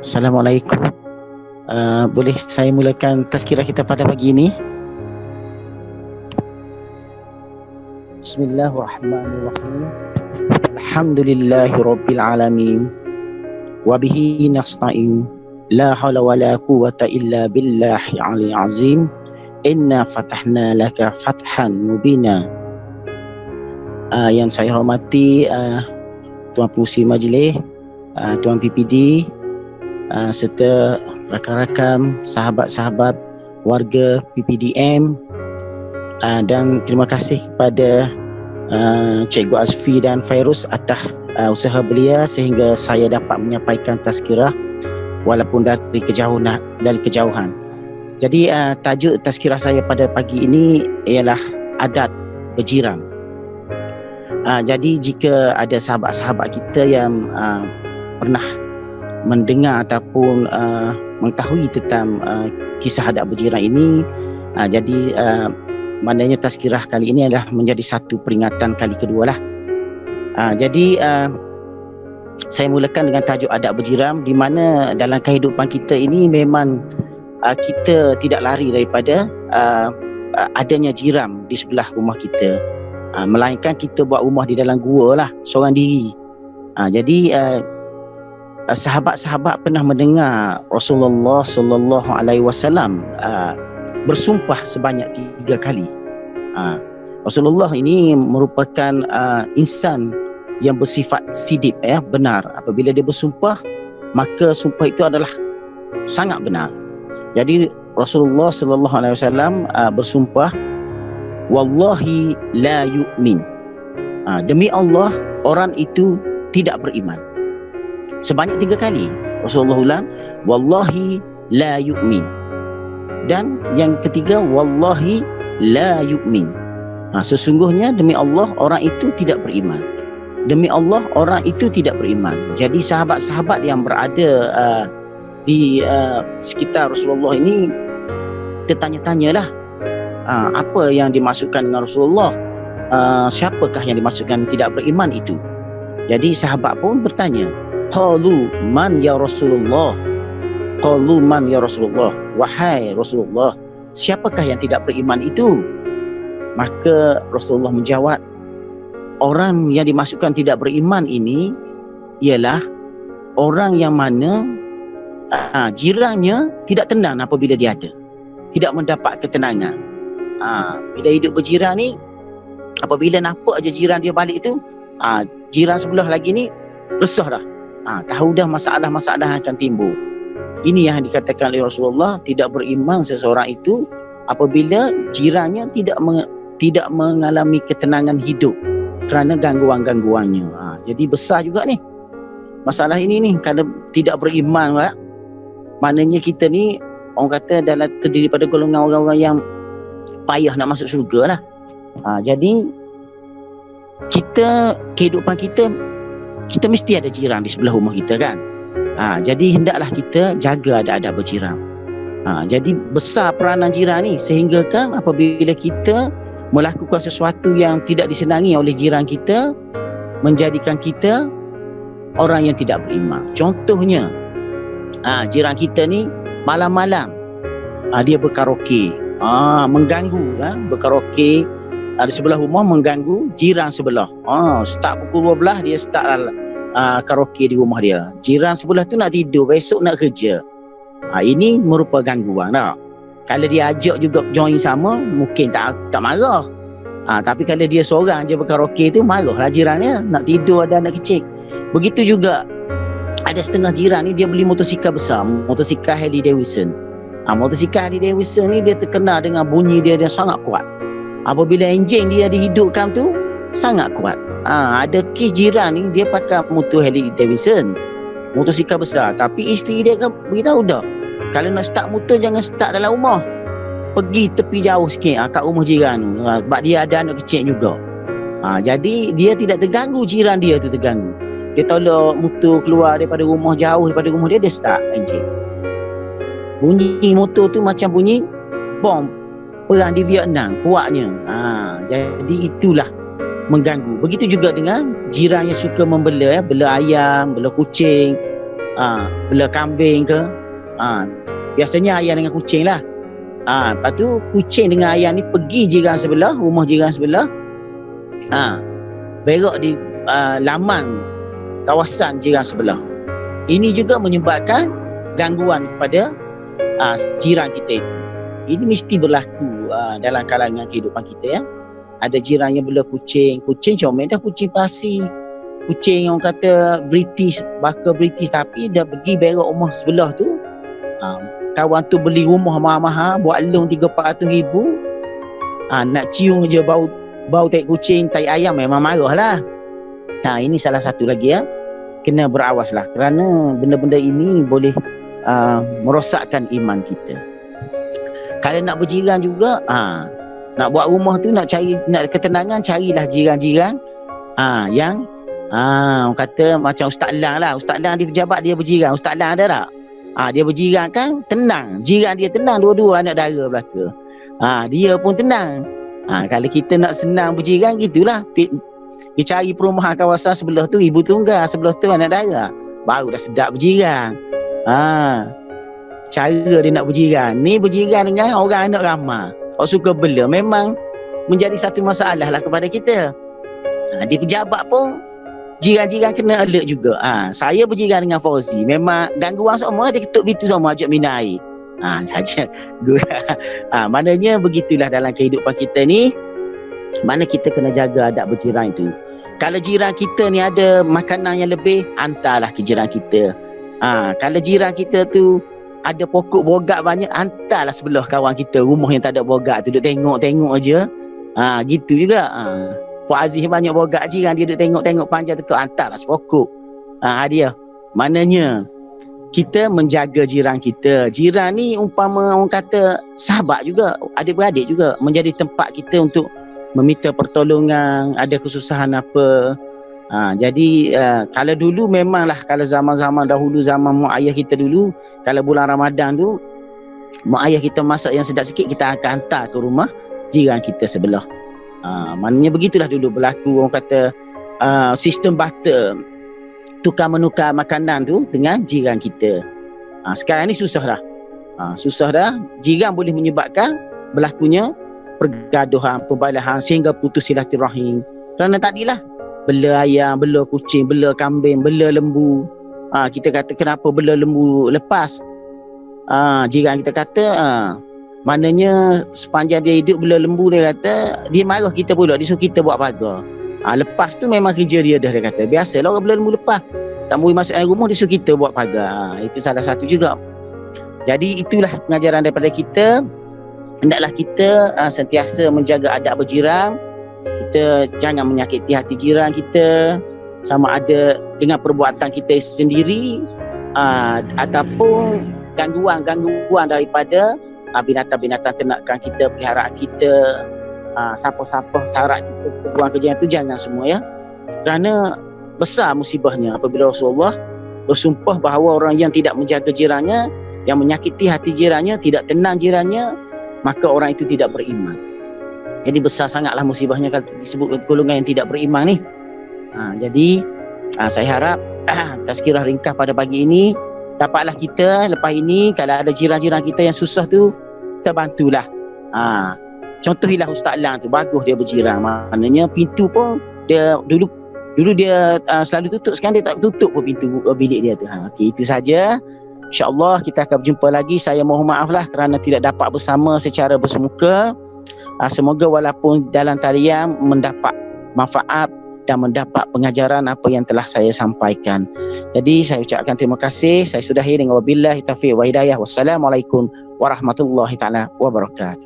Assalamualaikum. Boleh saya mulakan tazkirah kita pada pagi ini? Bismillahirrahmanirrahim. Alhamdulillahirabbil alamin. Wa bihi nasta'in. La haula wala quwwata illa billahi aliyyil azim. Inna fatahna laka fathan mubina. Yang saya hormati Tuan Pengurusi Majlis, Tuan PPD, serta rakan-rakan, sahabat-sahabat warga PPDM, dan terima kasih kepada Cikgu Azfi dan Fairuz atas usaha belia sehingga saya dapat menyampaikan tazkirah walaupun dari kejauhan. Jadi tajuk tazkirah saya pada pagi ini ialah adat berjiran. Jadi jika ada sahabat-sahabat kita yang pernah mendengar ataupun mengetahui tentang kisah adat berjiran ini, jadi maknanya tazkirah kali ini adalah menjadi satu peringatan kali kedua lah. Jadi saya mulakan dengan tajuk adat berjiran, di mana dalam kehidupan kita ini memang kita tidak lari daripada adanya jiran di sebelah rumah kita. Melainkan kita buat rumah di dalam gua lah, seorang diri. Jadi sahabat-sahabat pernah mendengar Rasulullah sallallahu alaihi wasallam bersumpah sebanyak 3 kali. Rasulullah ini merupakan insan yang bersifat sidik, benar. Apabila dia bersumpah, maka sumpah itu adalah sangat benar. Jadi Rasulullah sallallahu alaihi wasallam bersumpah, wallahi la yu'min. Demi Allah, orang itu tidak beriman. Sebanyak 3 kali Rasulullah ulang, wallahi la yu'min. Dan yang ketiga, wallahi la yu'min. Sesungguhnya demi Allah orang itu tidak beriman. Demi Allah orang itu tidak beriman. Jadi sahabat-sahabat yang berada di sekitar Rasulullah ini tertanya-tanyalah, apa yang dimaksudkan dengan Rasulullah, siapakah yang dimaksudkan tidak beriman itu. Jadi sahabat pun bertanya, qalu man ya Rasulullah, qalu man ya Rasulullah, wahai Rasulullah, siapakah yang tidak beriman itu? Maka Rasulullah menjawab, orang yang dimaksudkan tidak beriman ini ialah orang yang mana jirannya tidak tenang apabila dia ada, tidak mendapat ketenangan. Bila hidup berjiran ni, apabila nampak aja jiran dia balik tu, jiran sebelah lagi ni resah dah. Tahu dah masalah-masalah akan timbul. Ini yang dikatakan oleh Rasulullah, tidak beriman seseorang itu apabila jirannya tidak mengalami ketenangan hidup kerana gangguan-gangguannya. Jadi besar juga ni masalah ini ni. Kalau tidak beriman, maknanya kita ni orang kata terdiri pada golongan orang-orang yang payah nak masuk syurga lah. Jadi kehidupan kita mesti ada jiran di sebelah rumah kita kan. Jadi hendaklah kita jaga adat-adat berjiran. Jadi besar peranan jiran ni, sehingga kan apabila kita melakukan sesuatu yang tidak disenangi oleh jiran kita, menjadikan kita orang yang tidak beriman. Contohnya, jiran kita ni malam-malam dia berkaraoke, mengganggu, berkaraoke di sebelah rumah, mengganggu jiran sebelah. Start pukul 12 dia start karaoke di rumah dia. Jiran sebelah tu nak tidur, besok nak kerja. Ini merupakan gangguan tak? Kalau dia ajak juga join sama, mungkin tak marah. Tapi kalau dia seorang je berkaraoke tu, marahlah jirannya, nak tidur ada anak kecil. Begitu juga ada setengah jiran ni, dia beli motosikal besar, motosikal Harley Davidson. Motosikal Harley Davidson ni dia terkenal dengan bunyi dia sangat kuat. Apabila enjin dia dihidupkan tu sangat kuat. Ada kes jiran ni, dia pakai motor Harley Davidson, motosikal besar, tapi isteri dia kan beritahu dah, kalau nak start motor jangan start dalam rumah, pergi tepi jauh sikit kat rumah jiran tu, sebab dia ada anak kecil juga. Jadi dia tidak terganggu, jiran dia tu terganggu. Dia tolak motor keluar daripada rumah, jauh daripada rumah dia start enjin. Bunyi motor tu macam bunyi bom perang di Vietnam, kuatnya. Jadi itulah mengganggu. Begitu juga dengan jiran yang suka membela, bela ayam, bela kucing. bela kambing ke. Biasanya ayam dengan kucing lah. Lepas tu kucing dengan ayam ni pergi jiran sebelah, rumah jiran sebelah. Berak di laman kawasan jiran sebelah. Ini juga menyebabkan gangguan kepada jiran kita itu. Ini mesti berlaku dalam kalangan kehidupan kita ya. Ada jiran yang bela kucing comel dah, kucing Parsi, kucing yang kata British, baka British, tapi dia pergi berak rumah sebelah tu. Kawan tu beli rumah mahal-mahal, buat loan 300-400 ribu. Nak cium je bau tai kucing, tai ayam, memang marah lah. Ini salah satu lagi ya. Kena berawas lah, kerana benda-benda ini boleh merosakkan iman kita. Kalau nak berjiran juga, nak buat rumah tu, nak ketenangan, carilah jiran-jiran yang orang kata macam Ustaz Lang lah. Ustaz Lang dia pejabat, dia berjiran. Ustaz Lang ada tak? Dia berjiran kan tenang, jiran dia tenang, dua-dua anak dara belaka. Dia pun tenang. Kalau kita nak senang berjiran, gitulah. Dia cari perumahan kawasan sebelah tu ibu tunggal, sebelah tu anak dara, baru dah sedap berjiran. Cara dia nak berjiran ni, berjiran dengan orang anak ramah, orang suka bela, memang menjadi satu masalah lah kepada kita. Dia pejabat pun jiran-jiran kena alert juga. Saya berjiran dengan Fauzi, memang gangguan semua, dia ketuk pintu semua, ajak minum air. Saja. Maknanya begitulah dalam kehidupan kita ni. Mana kita kena jaga adab berjiran itu. Kalau jiran kita ni ada makanan yang lebih, hantarlah ke jiran kita. Kalau jiran kita tu ada pokok bogak banyak, hantarlah sebelah kawan kita, rumah yang tak ada bogak tu, duduk tengok-tengok aja. Gitu juga. Puan Aziz banyak bogak, jiran dia duduk tengok-tengok panjang tu, hantarlah sepokok. Dia. Maknanya kita menjaga jiran kita. Jiran ni umpama orang kata sahabat juga, adik-beradik juga, menjadi tempat kita untuk meminta pertolongan, ada kesusahan apa. Jadi kalau dulu memanglah, kalau zaman-zaman dahulu, zaman mak ayah kita dulu, kalau bulan Ramadan tu mak ayah kita masak yang sedap sikit, kita akan hantar ke rumah jiran kita sebelah. Maknanya begitulah dulu berlaku, orang kata sistem barter, tukar menukar makanan tu dengan jiran kita. Sekarang ni susah dah. Susah dah. Jiran boleh menyebabkan berlakunya pergaduhan, perbalahan, sehingga putus silaturahim. Kerana tadilah bela ayam, bela kucing, bela kambing, bela lembu. Kita kata kenapa bela lembu lepas? Jiran kita kata maknanya sepanjang dia hidup bela lembu, dia kata dia marah kita pula, dia suruh kita buat pagar. Lepas tu memang kerja dia dah, dia kata. Biasalah orang bela lembu lepas, tak boleh masuk dalam rumah, dia suruh kita buat pagar. Itu salah satu juga. Jadi itulah pengajaran daripada kita. Hendaklah kita sentiasa menjaga adab berjiran. Kita jangan menyakiti hati jiran kita, sama ada dengan perbuatan kita sendiri ataupun gangguan daripada binatang-binatang ternakan kita, peliharaan kita, siapa-siapa syarat kita buang kerja itu, jangan semua ya. Kerana besar musibahnya apabila Rasulullah bersumpah bahawa orang yang tidak menjaga jirannya, yang menyakiti hati jirannya, tidak tenang jirannya, maka orang itu tidak beriman. Jadi besar sangatlah musibahnya kalau disebut golongan yang tidak beriman ni. Jadi saya harap tazkirah ringkas pada pagi ini, dapatlah kita lepas ini, kalau ada jiran-jiran kita yang susah tu, kita bantulah. Contohilah Ustaz Lang tu, bagus dia berjiran. Maknanya pintu pun dia dulu dia selalu tutup, sekarang dia tak tutup pun pintu bilik dia tu. Okey, itu saja. InsyaAllah kita akan berjumpa lagi. Saya mohon maaf lah kerana tidak dapat bersama secara bersemuka. Semoga walaupun dalam talian mendapat manfaat dan mendapat pengajaran apa yang telah saya sampaikan. Jadi saya ucapkan terima kasih. Saya sudahi dengan wabillahi taufiq wa hidayah. Wassalamualaikum warahmatullahi taala wabarakatuh.